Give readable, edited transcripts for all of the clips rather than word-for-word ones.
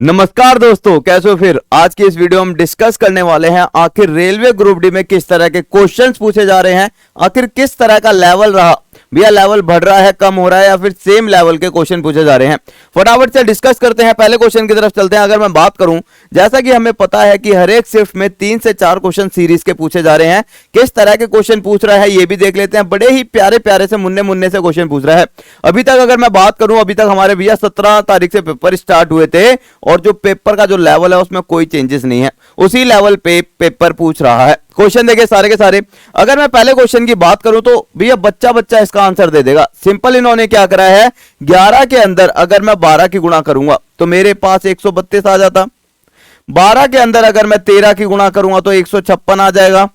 नमस्कार दोस्तों, कैसे हो? फिर आज की इस वीडियो में हम डिस्कस करने वाले हैं आखिर रेलवे ग्रुप डी में किस तरह के क्वेश्चंस पूछे जा रहे हैं, आखिर किस तरह का लेवल रहा भैया, लेवल बढ़ रहा है, कम हो रहा है या फिर सेम लेवल के क्वेश्चन पूछे जा रहे हैं। फटाफट से डिस्कस करते हैं, पहले क्वेश्चन की तरफ चलते हैं। अगर मैं बात करूं, जैसा कि हमें पता है कि हर एक शिफ्ट में 3 से 4 क्वेश्चन सीरीज के पूछे जा रहे हैं। किस तरह के क्वेश्चन पूछ रहा है ये भी देख लेते हैं। बड़े ही प्यारे प्यारे से मुन्ने मुन्ने से क्वेश्चन पूछ रहा है। अभी तक अगर मैं बात करूं, अभी तक हमारे भैया 17 तारीख से पेपर स्टार्ट हुए थे और जो पेपर का जो लेवल है उसमें कोई चेंजेस नहीं है, उसी लेवल पे पेपर पूछ रहा है। क्वेश्चन देखिए सारे के सारे। अगर मैं पहले क्वेश्चन की बात करूं तो भैया बच्चा बच्चा इसका आंसर दे देगा। सिंपल इन्होंने क्या करा है, 11 के अंदर अगर मैं 12 की गुणा करूंगा तो मेरे पास 132 आ जाता। 12 के अंदर अगर मैं 13 की गुणा करूंगा तो 156 आ जाएगा।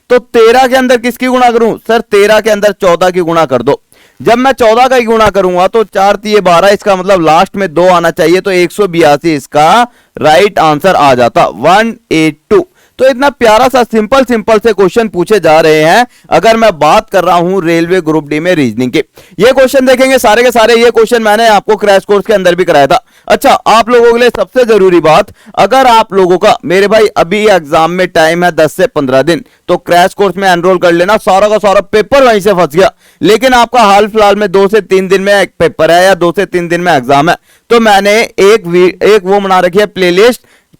तो 13 के अंदर किसकी गुणा करूं सर? 13 के अंदर 14 की गुणा कर दो। जब मैं 14 का ही गुणा करूंगा तो 4 3 12, इसका मतलब लास्ट में 2 आना चाहिए, तो 182 इसका राइट आंसर आ जाता, 182। तो इतना प्यारा सा सिंपल सिंपल से क्वेश्चन पूछे जा रहे हैं। अगर मैं बात कर रहा हूं रेलवे ग्रुप डी में रीजनिंग के, ये क्वेश्चन देखेंगे सारे के सारे। ये क्वेश्चन मैंने आपको क्रैश कोर्स के अंदर भी कराया था। अच्छा, आप लोगों के लिए सबसे जरूरी बात, अगर आप लोगों का मेरे भाई अभी एग्जाम में टाइम है 10 से 15 दिन, तो क्रैश कोर्स में एनरोल कर लेना। सारा का सारा पेपर वहीं से फंस गया, लेकिन आपका हाल फिलहाल में 2 से 3 दिन में एक पेपर है या 2 से 3 दिन में एग्जाम है, तो मैंने एक वो बना रखी है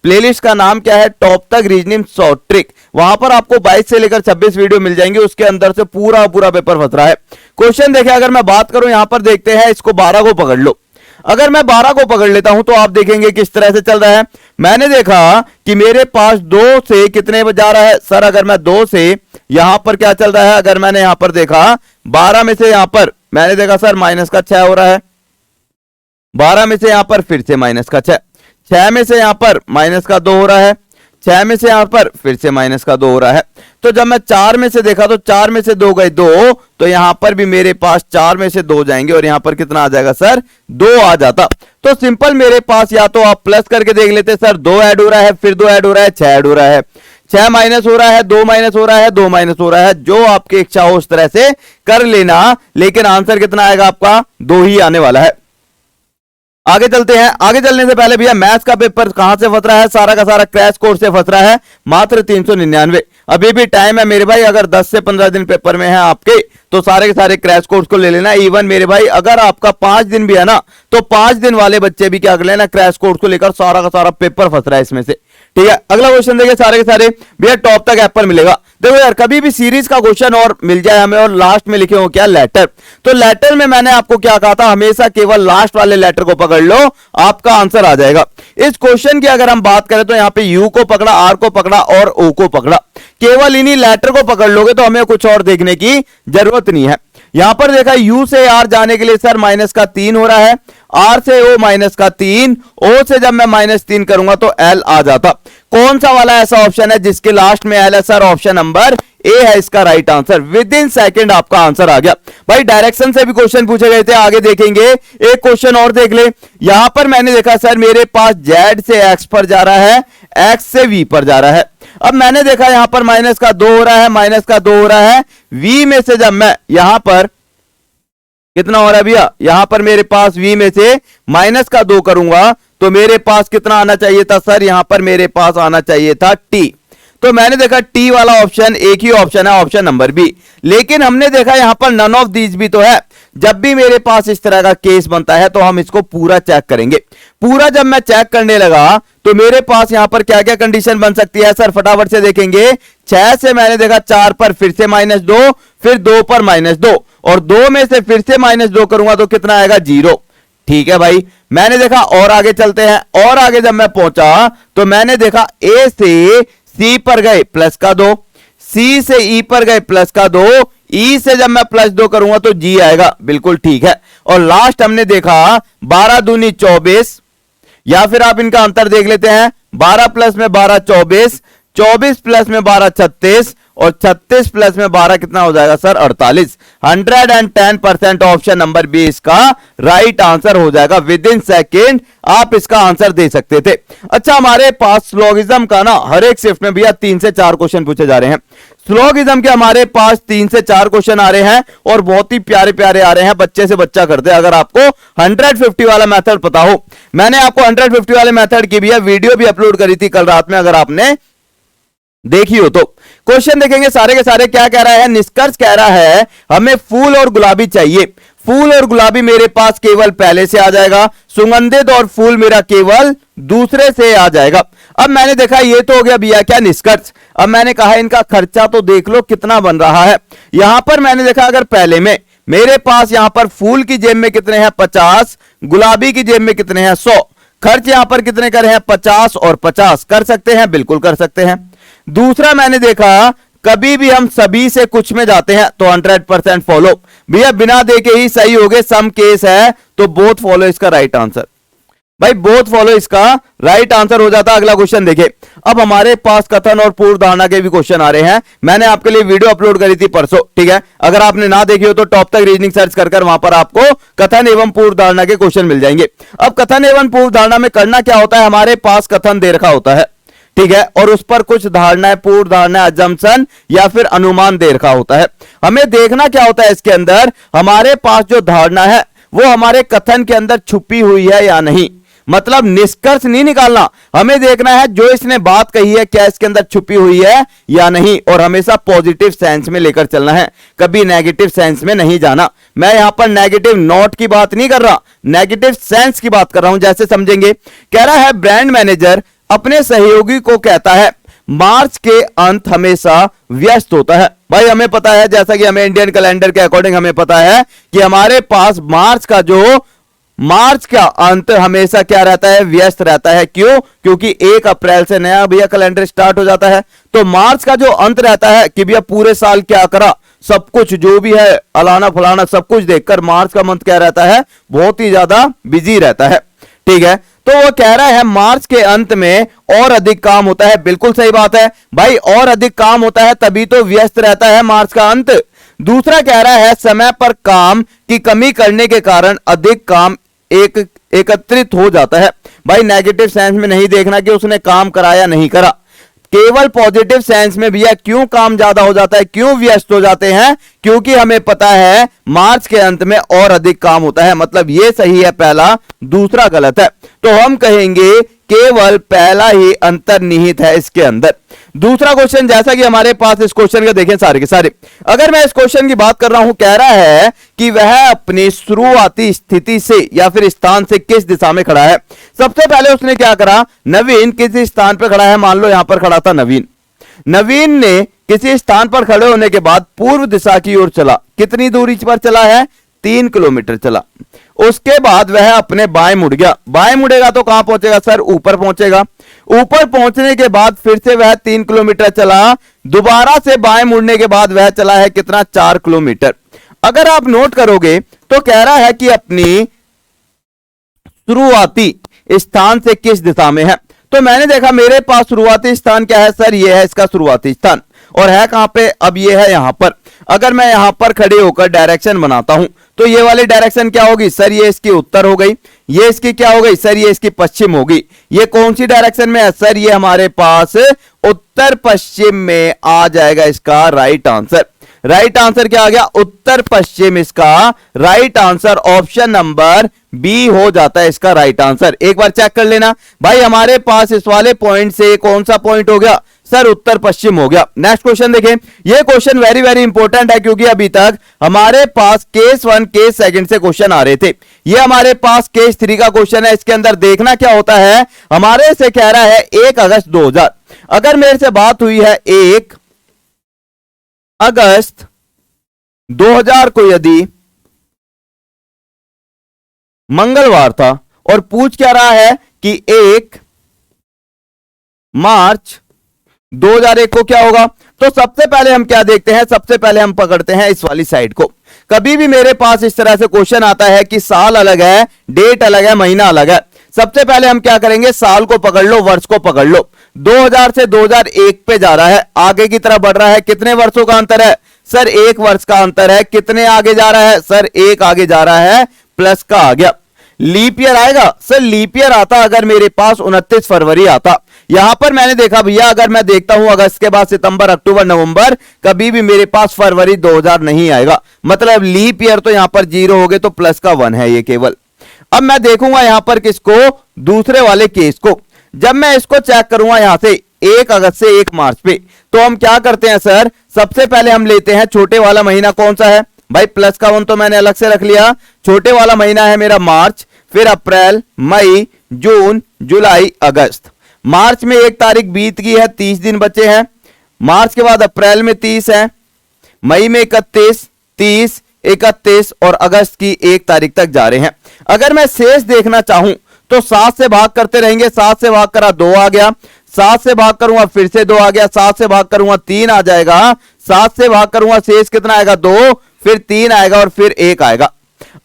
प्लेलिस्ट का नाम क्या है, टॉप तक रीजनिंग शॉर्ट ट्रिक। वहां पर आपको 22 से लेकर 26 वीडियो मिल जाएंगे, उसके अंदर से पूरा पूरा पेपर फंस रहा है। क्वेश्चन देखिए, अगर मैं बात करूं यहां पर देखते हैं, इसको 12 को पकड़ लो। अगर मैं 12 को पकड़ लेता हूं तो आप देखेंगे किस तरह से चल रहा है। मैंने देखा कि मेरे पास 2 से कितने जा रहा है सर? अगर मैं 2 से यहां पर क्या चल रहा है, अगर मैंने यहां पर देखा 12 में से यहां पर मैंने देखा सर माइनस का 6 हो रहा है। 12 में से यहां पर फिर से माइनस का 6 में से यहां पर माइनस का 2 हो रहा है, 6 में से यहां पर फिर से माइनस का 2 हो रहा है। तो जब मैं 4 में से देखा तो 4 में से 2 गए 2, तो यहां पर भी मेरे पास 4 में से 2 जाएंगे और यहां पर कितना आ जाएगा सर? 2 आ जाता। तो सिंपल मेरे पास या तो आप प्लस करके देख लेते सर, 2 ऐड हो रहा है, फिर 2 ऐड हो रहा है, 6 ऐड हो रहा है, 6 माइनस हो रहा है, 2 माइनस हो रहा है, 2 माइनस हो रहा है। जो आपकी इच्छा हो उस तरह से कर लेना, लेकिन आंसर कितना आएगा आपका? 2 ही आने वाला है। आगे चलते हैं। आगे चलने से पहले भैया मैथ्स का पेपर कहां से फंस रहा है? सारा का सारा क्रैश कोर्स से फंस रहा है, मात्र 399। अभी भी टाइम है मेरे भाई, अगर 10 से 15 दिन पेपर में है आपके तो सारे के सारे क्रैश कोर्स को ले लेना। इवन मेरे भाई अगर आपका 5 दिन भी है ना, तो 5 दिन वाले बच्चे भी क्या कर लेना, क्रैश कोर्स को लेकर। सारा का सारा पेपर फंस रहा है इसमें से, ठीक है। अगला क्वेश्चन देखिए सारे के सारे भैया, टॉप तक एप्पल मिलेगा। देखो यार, कभी भी सीरीज का क्वेश्चन और मिल जाए हमें और लास्ट में लिखे हो क्या, लेटर, तो लेटर में मैंने आपको क्या कहा था, हमेशा केवल लास्ट वाले लेटर को पकड़ लो, आपका आंसर आ जाएगा। इस क्वेश्चन की अगर हम बात करें तो यहां पे यू को पकड़ा, आर को पकड़ा और ओ को पकड़ा। केवल इन्हीं लेटर को पकड़ लोगे तो हमें कुछ और देखने की जरूरत नहीं है। यहां पर देखा यू से आर जाने के लिए सर माइनस का 3 हो रहा है, आर से ओ माइनस का 3, ओ से जब मैं -3 करूंगा तो एल आ जाता। कौन सा वाला ऐसा ऑप्शन है जिसके लास्ट में एल है सर? ऑप्शन नंबर ए है इसका right answer. With in second आपका आंसर आ गया। भाई डायरेक्शन से भी क्वेश्चन पूछे गए थे, आगे देखेंगे। एक क्वेश्चन और देख ले। यहां पर मैंने देखा सर मेरे पास जेड से एक्स पर जा रहा है, एक्स से वी पर जा रहा है। अब मैंने देखा यहां पर माइनस का 2 हो रहा है, माइनस का 2 हो रहा है। वी में से जब मैं यहां पर कितना हो रहा है भैया, यहां पर मेरे पास v में से माइनस का 2 करूंगा तो मेरे पास कितना आना चाहिए था सर? यहां पर मेरे पास आना चाहिए था t। तो मैंने देखा टी वाला ऑप्शन एक ही ऑप्शन है, ऑप्शन नंबर बी। लेकिन हमने देखा यहां पर नन ऑफ दीज भी तो है। जब भी मेरे पास इस तरह का केस बनता है तो हम इसको पूरा चेक करेंगे। पूरा जब मैं चेक करने लगा तो मेरे पास यहां पर क्या क्या कंडीशन बन सकती है सर? फटाफट से देखेंगे। 6 से मैंने देखा 4 पर फिर से -2, फिर 2 पर -2 और 2 में से फिर से -2 करूंगा तो कितना आएगा? 0। ठीक है भाई, मैंने देखा और आगे चलते हैं। और आगे जब मैं पहुंचा तो मैंने देखा ए से सी पर गए प्लस का 2, सी से ई पर गए प्लस का 2, ई से जब मैं +2 करूंगा तो जी आएगा, बिल्कुल ठीक है। और लास्ट हमने देखा 12 दूनी 24, या फिर आप इनका अंतर देख लेते हैं। 12 प्लस में 12 24, 24 प्लस में 12 36 और 36 प्लस में 12 कितना हो जाएगा सर 48। 110% ऑप्शन नंबर बी इसका राइट आंसर हो जाएगा। विद इन सेकेंड आप इसका आंसर दे सकते थे। अच्छा, हमारे पास लॉगिज्म का ना हर एक शिफ्ट में भैया 3 से 4 क्वेश्चन पूछे जा रहे हैं। स्लोगिज्म के हमारे पास 3 से 4 क्वेश्चन आ रहे हैं और बहुत ही प्यारे प्यारे आ रहे हैं, बच्चे से बच्चा करते हैं। अगर आपको 150 वाला मेथड पता हो, मैंने आपको 150 वाले मेथड की भी वीडियो भी अपलोड करी थी कल रात में, अगर आपने देखी हो तो। क्वेश्चन देखेंगे सारे के सारे। क्या कह रहा है? निष्कर्ष कह रहा है हमें फूल और गुलाबी चाहिए। फूल और गुलाबी मेरे पास केवल पहले से आ जाएगा, सुगंधित और फूल मेरा केवल दूसरे से आ जाएगा। अब मैंने देखा ये तो हो गया भैया क्या निष्कर्ष। अब मैंने कहा इनका खर्चा तो देख लो कितना बन रहा है। यहां पर मैंने देखा अगर पहले में मेरे पास यहां पर फूल की जेब में कितने हैं 50, गुलाबी की जेब में कितने हैं 100, खर्च यहां पर कितने कर हैं 50 और 50। कर सकते हैं, बिल्कुल कर सकते हैं। दूसरा मैंने देखा कभी भी हम सभी से कुछ में जाते हैं तो 100% फॉलो। भैया बिना देखे ही सही हो गए, सम केस है तो बोथ फॉलो इसका राइट आंसर। भाई बोथ फॉलो इसका राइट आंसर हो जाता। अगला क्वेश्चन देखिए। अब हमारे पास कथन और पूर्व धारणा के भी क्वेश्चन आ रहे हैं। मैंने आपके लिए वीडियो अपलोड करी थी परसों, ठीक है। अगर आपने ना देखी हो तो टॉप तक रीजनिंग सर्च कर वहां पर आपको कथन एवं पूर्व धारणा के क्वेश्चन मिल जाएंगे। अब कथन एवं पूर्व धारणा में करना क्या होता है, हमारे पास कथन दे रखा होता है, ठीक है, और उस पर कुछ धारणाएं, पूर्व धारणा, अजम्पशन या फिर अनुमान दे रखा होता है। हमें देखना क्या होता है इसके अंदर, हमारे पास जो धारणा है वो हमारे कथन के अंदर छुपी हुई है या नहीं। मतलब निष्कर्ष नहीं निकालना, हमें देखना है जो इसने बात कही है क्या इसके अंदर छुपी हुई है या नहीं, और हमेशा पॉजिटिव सेंस में लेकर चलना है, कभी नेगेटिव सेंस में नहीं जाना। मैं यहां पर नेगेटिव नोट की बात नहीं कर रहा, नेगेटिव सेंस की बात कर रहा हूं। जैसे समझेंगे, कह रहा है ब्रांड मैनेजर अपने सहयोगी को कहता है मार्च के अंत हमेशा व्यस्त होता है। भाई हमें पता है, जैसा कि हमें इंडियन कैलेंडर के अकॉर्डिंग हमें पता है कि हमारे पास मार्च का अंत हमेशा क्या रहता है, व्यस्त रहता है। क्यों? क्योंकि 1 अप्रैल से नया भैया कैलेंडर स्टार्ट हो जाता है। तो मार्च का जो अंत रहता है कि भैया पूरे साल क्या करा, सब कुछ जो भी है अलाना फलाना सब कुछ देखकर मार्च का मंथ क्या रहता है, बहुत ही ज्यादा बिजी रहता है, ठीक है। तो वो कह रहा है मार्च के अंत में और अधिक काम होता है। बिल्कुल सही बात है भाई, और अधिक काम होता है तभी तो व्यस्त रहता है मार्च का अंत। दूसरा कह रहा है समय पर काम की कमी करने के कारण अधिक काम एकत्रित हो जाता है। भाई नेगेटिव सेंस में नहीं देखना कि उसने काम कराया नहीं करा, केवल पॉजिटिव सेंस में भैया क्यों काम ज्यादा हो जाता है, क्यों व्यस्त हो जाते हैं, क्योंकि हमें पता है मार्च के अंत में और अधिक काम होता है। मतलब ये सही है पहला, दूसरा गलत है। तो हम कहेंगे केवल पहला ही अंतर्निहित है इसके अंदर। दूसरा क्वेश्चन, जैसा कि हमारे पास इस क्वेश्चन को देखें सारे के सारे, अगर मैं इस क्वेश्चन की बात कर रहा हूं, कह रहा है कि वह अपनी शुरुआती स्थिति से या फिर स्थान से किस दिशा में खड़ा है। सबसे पहले उसने क्या करा, नवीन किसी स्थान पर खड़ा है, मान लो यहां पर खड़ा था नवीन ने किसी स्थान पर खड़े होने के बाद पूर्व दिशा की ओर चला। कितनी दूरी पर चला है, 3 किलोमीटर चला। उसके बाद वह अपने बाएं मुड़ गया। बाएं मुड़ेगा तो कहां पहुंचेगा सर, ऊपर पहुंचेगा। ऊपर पहुंचने के बाद फिर से वह 3 किलोमीटर चला। दोबारा से बाएं मुड़ने के बाद वह चला है कितना, 4 किलोमीटर। अगर आप नोट करोगे तो कह रहा है कि अपनी शुरुआती स्थान से किस दिशा में है। तो मैंने देखा मेरे पास शुरुआती स्थान क्या है सर, ये है इसका शुरुआती स्थान, और है कहां पे, अब ये है यहां पर। अगर मैं यहां पर खड़े होकर डायरेक्शन बनाता हूं तो ये वाली डायरेक्शन क्या होगी सर, ये इसकी उत्तर हो गई, ये इसकी क्या हो गई सर, ये इसकी पश्चिम होगी। ये कौन सी डायरेक्शन में है सर, ये हमारे पास उत्तर पश्चिम में आ जाएगा इसका राइट आंसर। राइट आंसर क्या आ गया, उत्तर पश्चिम इसका right answer. Option number B हो जाता है इसका राइट आंसर। एक बार चेक कर लेना भाई, हमारे पास इस वाले पॉइंट से कौन सा पॉइंट हो गया सर, उत्तर पश्चिम हो गया। नेक्स्ट क्वेश्चन देखें, ये क्वेश्चन वेरी वेरी इंपॉर्टेंट है क्योंकि अभी तक हमारे पास केस 1 केस 2 से क्वेश्चन आ रहे थे। ये हमारे पास केस 3 का क्वेश्चन है। इसके अंदर देखना क्या होता है, हमारे से कह रहा है 1 अगस्त 2000। अगर मेरे से बात हुई है 1 अगस्त 2000 को यदि मंगलवार था और पूछ क्या रहा है कि 1 मार्च 2001 को क्या होगा, तो सबसे पहले हम क्या देखते हैं, सबसे पहले हम पकड़ते हैं इस वाली साइड को। कभी भी मेरे पास इस तरह से क्वेश्चन आता है कि साल अलग है, डेट अलग है, महीना अलग है, सबसे पहले हम क्या करेंगे, साल को पकड़ लो, वर्ष को पकड़ लो। 2000 से 2001 पे जा रहा है, आगे की तरफ बढ़ रहा है। कितने वर्षों का अंतर है सर? 1 वर्ष का अंतर है। कितने आगे जा रहा है सर? 1 आगे जा रहा है, प्लस का आ गया। लीप ईयर आएगा सर? लीप ईयर आता अगर मेरे पास 29 फरवरी आता। यहां पर मैंने देखा भैया, अगर मैं देखता हूं अगस्त के बाद सितंबर, अक्टूबर, नवंबर, कभी भी मेरे पास फरवरी 2000 नहीं आएगा। मतलब लीप ईयर तो यहां पर 0 हो गए, तो प्लस का 1 है ये केवल। अब मैं देखूंगा यहां पर किसको, दूसरे वाले केस को। जब मैं इसको चेक करूंगा यहां से 1 अगस्त से 1 मार्च पे, तो हम क्या करते हैं सर, सबसे पहले हम लेते हैं छोटे वाला महीना कौन सा है भाई, प्लस का 1 तो मैंने अलग से रख लिया। छोटे वाला महीना है मेरा मार्च, फिर अप्रैल, मई, जून, जुलाई, अगस्त। मार्च में 1 तारीख बीत गई है, 30 दिन बचे हैं। मार्च के बाद अप्रैल में 30 है, मई में 31, 30, 31 और अगस्त की 1 तारीख तक जा रहे हैं। अगर मैं शेष देखना चाहूं तो 7 से भाग करते रहेंगे। 7 से भाग करा 2 आ गया, 7 से भाग करूंगा फिर से 2 आ गया, 7 से भाग करूंगा 3 आ जाएगा, 7 से भाग करूंगा शेष कितना आएगा 2, फिर 3 आएगा और फिर 1 आएगा।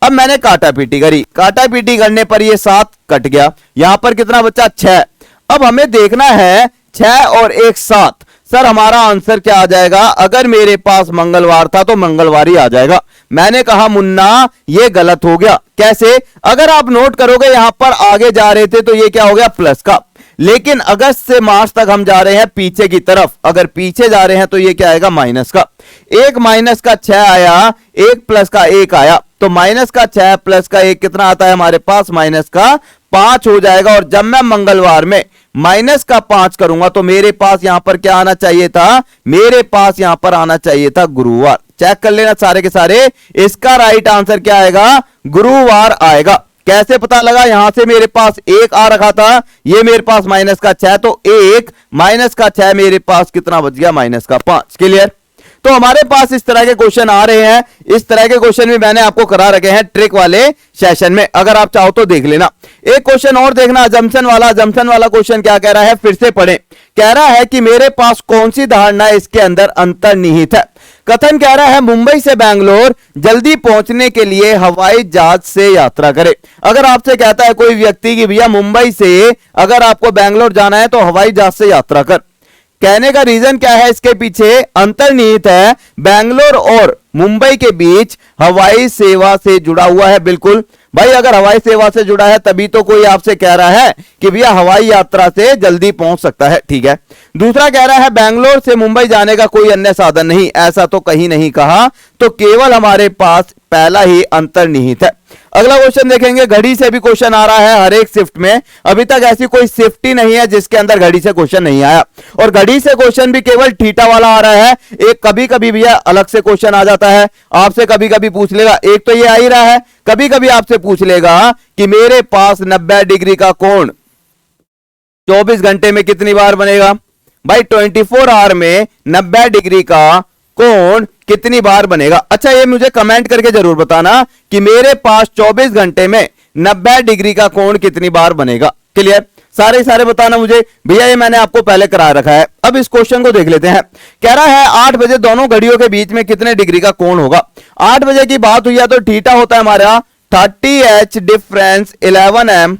अब मैंने काटा पीटी करी, काटा पीटी करने पर ये 7 कट गया, यहां पर कितना बचा 6। अब हमें देखना है 6 और 1 7। सर हमारा आंसर क्या आ जाएगा, अगर मेरे पास मंगलवार था तो मंगलवार ही आ जाएगा। मैंने कहा मुन्ना ये गलत हो गया। कैसे? अगर आप नोट करोगे यहां पर आगे जा रहे थे तो ये क्या हो गया, प्लस का, लेकिन अगस्त से मार्च तक हम जा रहे हैं पीछे की तरफ। अगर पीछे जा रहे हैं तो ये क्या आएगा, माइनस का। 1 माइनस का 6 आया, 1 प्लस का 1 आया, तो माइनस का 6 प्लस का 1 कितना आता है हमारे पास, माइनस का 5 हो जाएगा। और जब मैं मंगलवार में माइनस का 5 करूंगा तो मेरे पास यहां पर क्या आना चाहिए था, मेरे पास यहां पर आना चाहिए था गुरुवार। चेक कर लेना सारे के सारे, इसका राइट आंसर क्या आएगा, गुरुवार आएगा। कैसे पता लगा, यहां से मेरे पास 1 आ रखा था, ये मेरे पास माइनस का 6, तो 1 माइनस का 6 मेरे पास कितना बच गया, माइनस का 5। क्लियर? तो हमारे पास इस तरह के क्वेश्चन आ रहे हैं। इस तरह के क्वेश्चन भी मैंने आपको करा रखे हैं ट्रिक वाले सेशन में, अगर आप चाहो तो देख लेना। एक क्वेश्चन और देखना, अजम्पशन वाला। अजम्पशन वाला क्वेश्चन क्या कह रहा है, फिर से पढ़ें। कह रहा है कि मेरे पास कौन सी धारणा इसके अंदर अंतर्निहित है। कथन कह रहा है मुंबई से बैंगलोर जल्दी पहुंचने के लिए हवाई जहाज से यात्रा करे। अगर आपसे कहता है कोई व्यक्ति कि भैया मुंबई से अगर आपको बैंगलोर जाना है तो हवाई जहाज से यात्रा कर, कहने का रीजन क्या है, इसके पीछे अंतर्निहित है बैंगलोर और मुंबई के बीच हवाई सेवा से जुड़ा हुआ है। बिल्कुल भाई, अगर हवाई सेवा से जुड़ा है तभी तो कोई आपसे कह रहा है कि भैया हवाई यात्रा से जल्दी पहुंच सकता है। ठीक है। दूसरा कह रहा है बैंगलोर से मुंबई जाने का कोई अन्य साधन नहीं, ऐसा तो कहीं नहीं कहा, तो केवल हमारे पास पहला ही अंतर्निहित है। अगला क्वेश्चन देखेंगे, घड़ी से भी क्वेश्चन आ रहा है हर एक शिफ्ट में। अभी तक ऐसी कोई शिफ्ट ही नहीं है जिसके अंदर घड़ी से क्वेश्चन नहीं आया, और घड़ी से क्वेश्चन भी केवल थीटा वाला आ रहा है। एक कभी कभी भैया अलग से क्वेश्चन आ जाता है, आपसे कभी कभी पूछ लेगा, एक तो ये आ ही रहा है, कभी कभी आपसे पूछ लेगा कि मेरे पास 90 डिग्री का कोण 24 घंटे में कितनी बार बनेगा। भाई 24 आवर में 90 डिग्री का कोण कितनी बार बनेगा। अच्छा ये मुझे कमेंट करके जरूर बताना कि मेरे पास 24 घंटे में 90 डिग्री का कोण कितनी बार बनेगा। क्लियर? सारे बताना मुझे। भैया ये मैंने आपको पहले करा रखा है। अब इस क्वेश्चन को देख लेते हैं। कह रहा है 8 बजे दोनों घड़ियों के बीच में कितने डिग्री का कोण होगा। 8 बजे की बात हुई है तो थीटा होता है हमारा 30h डिफरेंस 11m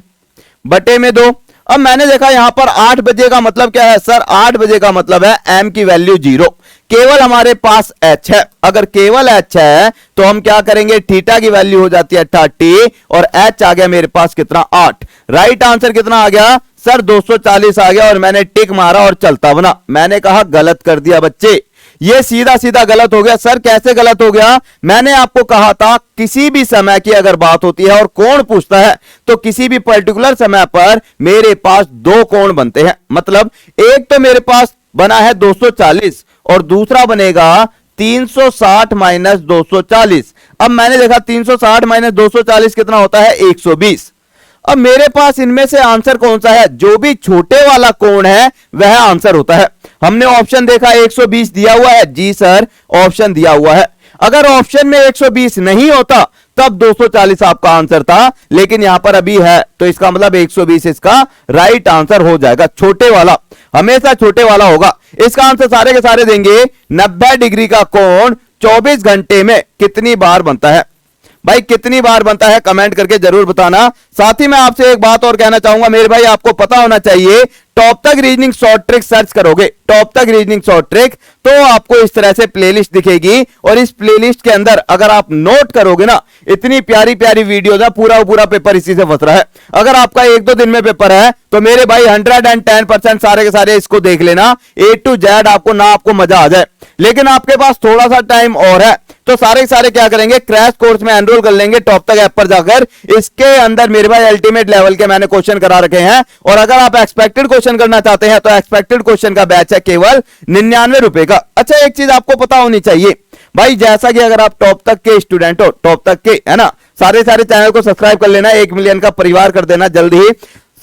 बटे में 2। अब मैंने देखा यहां पर 8 बजे का मतलब क्या है सर, 8 बजे का मतलब है m की वैल्यू 0, केवल हमारे पास h है। अगर केवल h है तो हम क्या करेंगे, थीटा की वैल्यू हो जाती है 30 और h आ गया मेरे पास कितना 8। राइट आंसर कितना आ गया सर 240 आ गया, और मैंने टिक मारा और चलता बना। मैंने कहा गलत कर दिया बच्चे, ये सीधा सीधा गलत हो गया। सर कैसे गलत हो गया, मैंने आपको कहा था किसी भी समय की अगर बात होती है और कोण पूछता है तो किसी भी पर्टिकुलर समय पर मेरे पास 2 कोण बनते हैं। मतलब एक तो मेरे पास बना है 240 और दूसरा बनेगा 360 माइनस 240। अब मैंने देखा 360 माइनस 240 कितना होता है 120। अब मेरे पास इनमें से आंसर कौन सा है, जो भी छोटे वाला कोण है वह आंसर होता है। हमने ऑप्शन देखा 120 दिया हुआ है, जी सर ऑप्शन दिया हुआ है। अगर ऑप्शन में 120 नहीं होता तब 240 आपका आंसर था, लेकिन यहां पर अभी है तो इसका मतलब 120 इसका राइट आंसर हो जाएगा। छोटे वाला हमेशा छोटे वाला होगा। इसका आंसर सारे के सारे देंगे 90 डिग्री का कोण 24 घंटे में कितनी बार बनता है। भाई कितनी बार बनता है कमेंट करके जरूर बताना। साथ ही मैं आपसे एक बात और कहना चाहूंगा मेरे भाई, आपको पता होना चाहिए टॉप तक रीजनिंग शॉर्ट ट्रिक सर्च करोगे, टॉप तक रीजनिंग शॉर्ट ट्रिक, तो आपको इस तरह से प्लेलिस्ट दिखेगी और इस प्लेलिस्ट के अंदर अगर आप नोट करोगे ना, इतनी प्यारी प्यारी वीडियो है, पूरा पेपर इसी से फंस रहा है। अगर आपका 1-2 दिन में पेपर है तो मेरे भाई 110% सारे के सारे इसको देख लेना, A to Z आपको ना आपको मजा आ जाए। लेकिन आपके पास थोड़ा सा टाइम और है तो सारे के सारे क्या करेंगे, क्रैश कोर्स में एनरोल कर लेंगे टॉप तक ऐप पर जाकर। इसके अंदर मेरे भाई अल्टीमेट लेवल के मैंने क्वेश्चन करा रखे हैं, और अगर आप एक्सपेक्टेड क्वेश्चन करना चाहते हैं तो एक्सपेक्टेड क्वेश्चन का बैच है केवल 99 रुपए का। अच्छा, एक चीज आपको पता होनी चाहिए भाई, जैसा कि अगर आप टॉप तक के स्टूडेंट हो, टॉप तक के है ना, सारे चैनल को सब्सक्राइब कर लेना, 1 मिलियन का परिवार कर देना जल्द ही।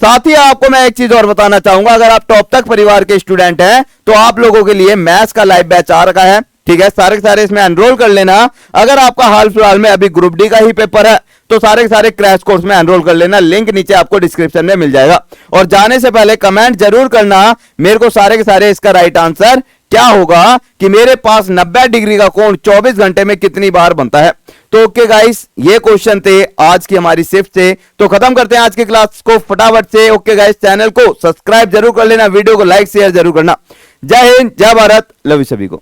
साथ ही आपको मैं एक चीज और बताना चाहूंगा, अगर आप टॉप तक परिवार के स्टूडेंट हैं तो आप लोगों के लिए मैथ्स का लाइव बैच आ रखा है, ठीक है, सारे के सारे इसमें एनरोल कर लेना। अगर आपका हाल फिलहाल में अभी ग्रुप डी का ही पेपर है तो सारे के सारे क्रैश कोर्स में एनरोल कर लेना, लिंक नीचे आपको डिस्क्रिप्शन में मिल जाएगा। और जाने से पहले कमेंट जरूर करना मेरे को सारे के सारे इसका राइट आंसर क्या होगा कि मेरे पास 90 डिग्री का कोण 24 घंटे में कितनी बार बनता है। तो ओके गाइस, ये क्वेश्चन थे आज की हमारी शिफ्ट से। तो खत्म करते हैं आज की क्लास को फटाफट से। ओके गाइस, चैनल को सब्सक्राइब जरूर कर लेना, वीडियो को लाइक शेयर जरूर करना। जय हिंद, जय भारत, लव यू सभी को।